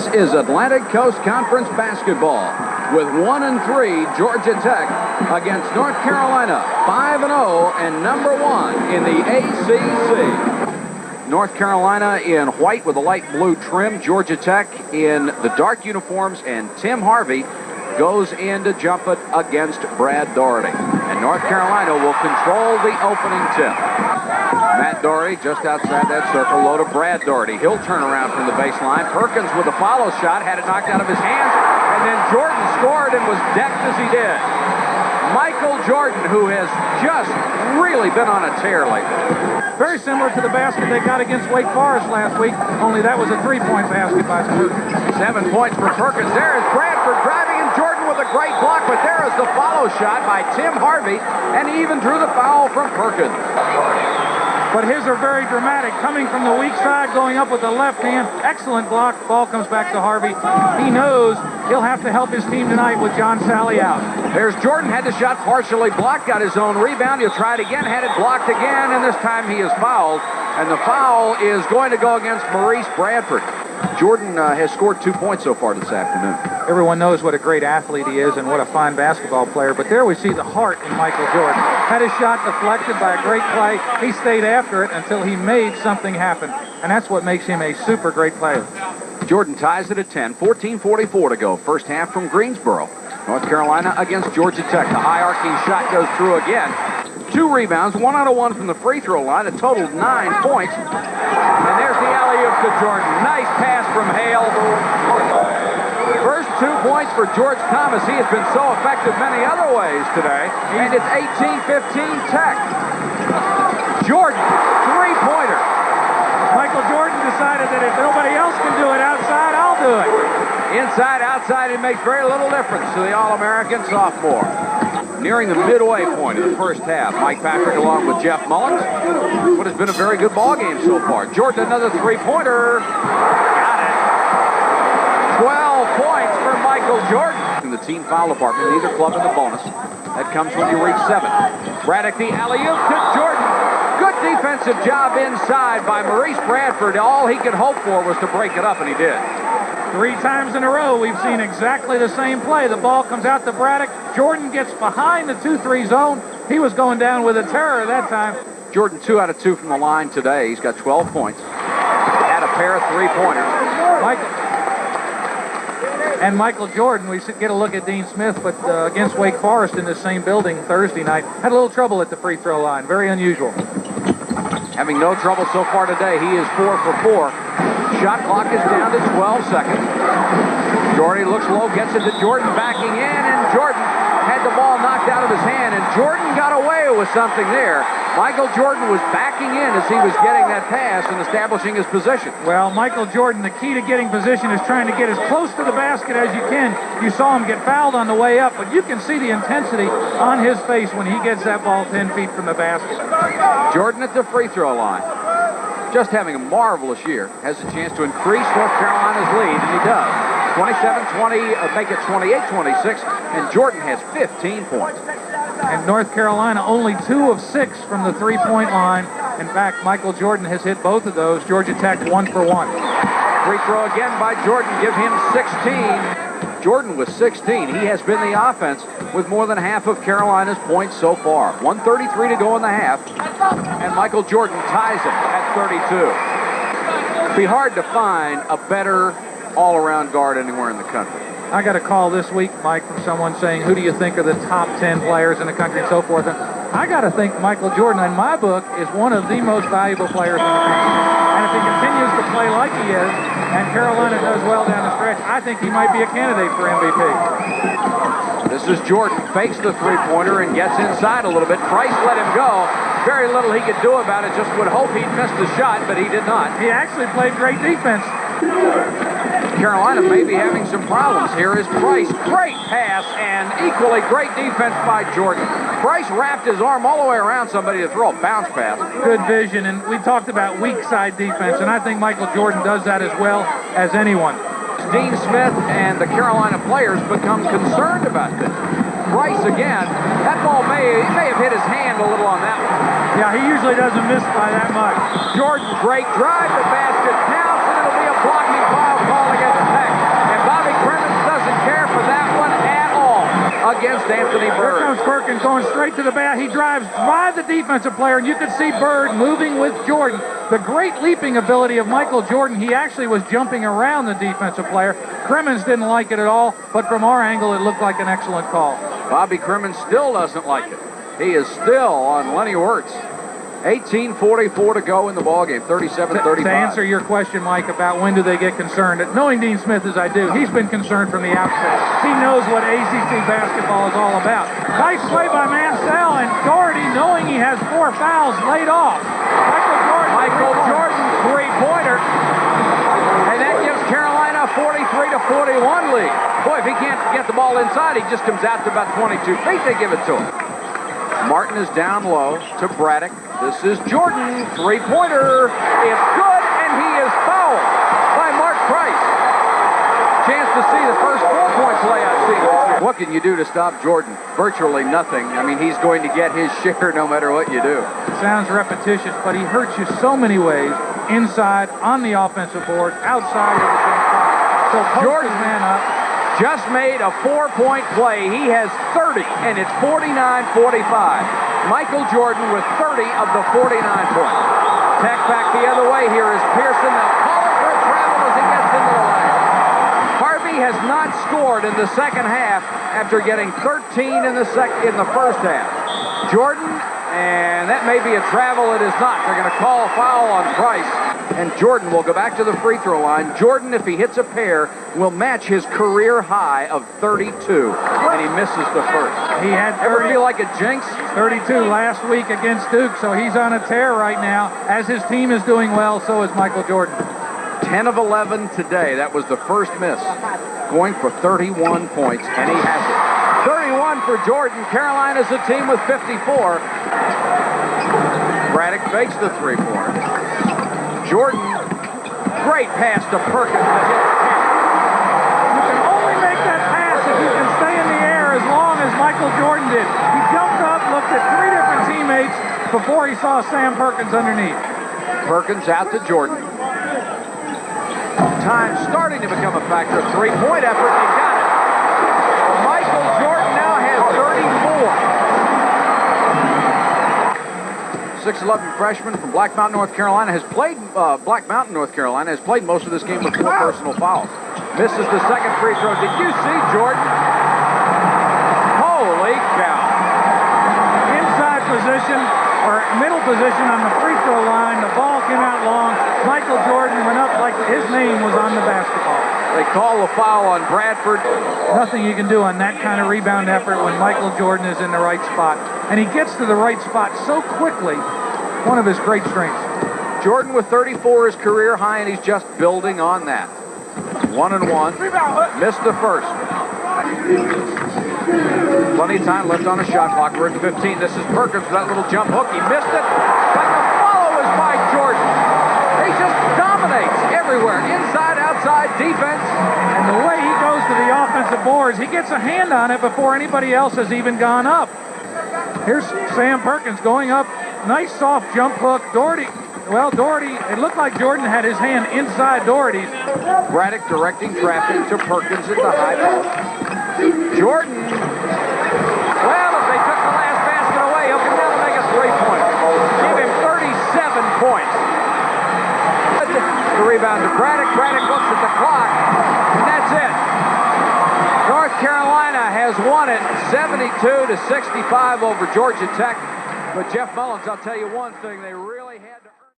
This is Atlantic Coast Conference basketball with 1-3 Georgia Tech against North Carolina, 5-0 and number 1 in the ACC. North Carolina in white with a light blue trim. Georgia Tech in the dark uniforms, and Tim Harvey goes in to jump it against Brad Daugherty. And North Carolina will control the opening tip. Matt Daugherty just outside that circle, low to Brad Daugherty. He'll turn around from the baseline. Perkins with a follow shot, had it knocked out of his hands, and then Jordan scored and was decked as he did. Michael Jordan, who has just really been on a tear lately. Very similar to the basket they got against Wake Forest last week, only that was a three-point basket by Perkins. 7 points for Perkins. There is Bradford driving, and Jordan with a great block, but there is the follow shot by Tim Harvey, and he even drew the foul from Perkins. But his are very dramatic, coming from the weak side, going up with the left hand. Excellent block. Ball comes back to Harvey. He knows he'll have to help his team tonight with John Salley out. There's Jordan, had the shot partially blocked, got his own rebound. He'll try it again, had it blocked again, and this time he is fouled. And the foul is going to go against Maurice Bradford. Jordan has scored 2 points so far this afternoon. Everyone knows what a great athlete he is and what a fine basketball player, but there we see the heart in Michael Jordan. Had his shot deflected by a great play. He stayed after it until he made something happen, and that's what makes him a super great player. Jordan ties it at 10, 14:44 to go. First half from Greensboro. North Carolina against Georgia Tech. The high arcing shot goes through again. 2 rebounds, 1 out of 1 from the free throw line, a total 9 points. And there's the alley-oop to Jordan. Nice pass from Hale. First 2 points for George Thomas. He has been so effective many other ways today. And it's 18-15 Tech. Jordan, 3-pointer. Michael Jordan decided that if nobody else can do it outside, I'll do it. Inside, outside, it makes very little difference to the All-American sophomore. Nearing the midway point of the first half, Mike Patrick along with Jeff Mullins. What has been a very good ball game so far. Jordan, another 3-pointer. Got it. 12 points for Michael Jordan. In the team foul department, neither club in the bonus. That comes when you reach 7. Braddock, the alley-oop to Jordan. Good defensive job inside by Maurice Bradford. All he could hope for was to break it up, and he did. 3 times in a row, we've seen exactly the same play. The ball comes out to Braddock. Jordan gets behind the 2-3 zone. He was going down with a terror that time. Jordan 2 out of 2 from the line today. He's got 12 points. Had a pair of 3-pointers. Michael Jordan, we get a look at Dean Smith, but against Wake Forest in the same building Thursday night, had a little trouble at the free throw line. Very unusual. Having no trouble so far today. He is 4 for 4. Shot clock is down to 12 seconds. Daugherty looks low, gets it to Jordan, backing in, and Jordan had the ball knocked out of his hand, and Jordan got away with something there. Michael Jordan was backing in as he was getting that pass and establishing his position. Well, Michael Jordan, the key to getting position is trying to get as close to the basket as you can. You saw him get fouled on the way up, but you can see the intensity on his face when he gets that ball 10 feet from the basket. Jordan at the free throw line. Just having a marvelous year. Has a chance to increase North Carolina's lead, and he does. 27-20, make it 28-26, and Jordan has 15 points. And North Carolina only 2 of 6 from the 3-point line. In fact, Michael Jordan has hit both of those. Georgia Tech 1 for 1. Free throw again by Jordan, give him 16. Jordan with 16. He has been the offense with more than half of Carolina's points so far. 1:33 to go in the half, and Michael Jordan ties it at 32. It'd be hard to find a better all-around guard anywhere in the country. I got a call this week, Mike, from someone saying, who do you think are the top 10 players in the country and so forth. And I got to think Michael Jordan, in my book, is one of the most valuable players in the country. And if he continues to play like he is, and Carolina does well down the stretch, I think he might be a candidate for MVP. This is Jordan, fakes the 3-pointer and gets inside a little bit. Price let him go. Very little he could do about it. Just would hope he'd missed the shot, but he did not. He actually played great defense. Carolina may be having some problems. Here is Price. Great pass and equally great defense by Jordan. Price wrapped his arm all the way around somebody to throw a bounce pass. Good vision, and we talked about weak side defense, and I think Michael Jordan does that as well as anyone. Dean Smith and the Carolina players become concerned about this. Price again. That ball may have hit his hand a little on that one. Yeah, he usually doesn't miss by that much. Jordan, great drive. The basket counts, and it'll be a blocking foul call against Tech. against Anthony Here Bird. comes Perkins going straight to the bat. He drives by the defensive player, and you can see Bird moving with Jordan. The great leaping ability of Michael Jordan. He actually was jumping around the defensive player. Crimmins didn't like it at all, but from our angle, it looked like an excellent call. Bobby Crimmins still doesn't like it. He is still on Lenny Wirtz. 18:44 to go in the ballgame, 37-35. To answer your question, Mike, about when do they get concerned, knowing Dean Smith as I do, he's been concerned from the outset. He knows what ACC basketball is all about. Nice play by Mansell, and Doherty, knowing he has 4 fouls, laid off. Michael Jordan, three-pointer. And that gives Carolina a 43-41 lead. Boy, if he can't get the ball inside, he just comes out to about 22 feet. They give it to him. Martin is down low to Braddock. This is Jordan, three-pointer. It's good, and he is fouled by Mark Price. Chance to see the first 4-point play I've seen this year. What can you do to stop Jordan? Virtually nothing. I mean, he's going to get his share no matter what you do. Sounds repetitious, but he hurts you so many ways. Inside, on the offensive board, outside of the jump shot. So Jordan, man up. Just made a 4-point play. He has 30, and it's 49-45. Michael Jordan with 30 of the 49 points. Tech back the other way. Here is Pearson. They'll call it for a travel as he gets into the lane. Harvey has not scored in the second half after getting 13 in the first half. Jordan, and that may be a travel. It is not. They're going to call a foul on Price. And Jordan will go back to the free throw line. Jordan, if he hits a pair, will match his career high of 32. And he misses the first. He had 30. Ever feel like a jinx? 32 last week against Duke, so he's on a tear right now. As his team is doing well, so is Michael Jordan. 10 of 11 today. That was the first miss. Going for 31 points, and he has it. 31 for Jordan. Carolina's a team with 54. Braddock fakes the three-pointer. Jordan, great pass to Perkins to hit the camp. You can only make that pass if you can stay in the air as long as Michael Jordan did. He jumped up, looked at 3 different teammates before he saw Sam Perkins underneath. Perkins out to Jordan. Time starting to become a factor. Three-point effort, they got it. Michael Jordan now has 34. 6'11" freshman from Black Mountain, North Carolina, has played most of this game with 4 personal fouls. Misses the second free throw. Did you see Jordan? Holy cow. Inside position, or middle position on the free throw line. The ball came out long. Michael Jordan went up like his name was on the basketball. They call the foul on Bradford. Nothing you can do on that kind of rebound effort when Michael Jordan is in the right spot. And he gets to the right spot so quickly, one of his great strengths. Jordan with 34 is career high, and he's just building on that. 1-1. Missed the first. Plenty of time left on the shot clock. We're at 15. This is Perkins with that little jump hook. He missed it, but the follow is by Jordan. He just dominates everywhere. Inside, outside, defense. And the way he goes to the offensive boards, he gets a hand on it before anybody else has even gone up. Here's Sam Perkins going up. Nice soft jump hook. Doherty, it looked like Jordan had his hand inside Doherty's. Braddock directing traffic to Perkins at the high post. Jordan. Well, if they took the last basket away, he'll be able to make a three-pointer. Give him 37 points. The rebound to Braddock. Braddock looks at the clock, and that's it. North Carolina has won it 72-65 over Georgia Tech. But Jeff Mullins, I'll tell you one thing, they really had to...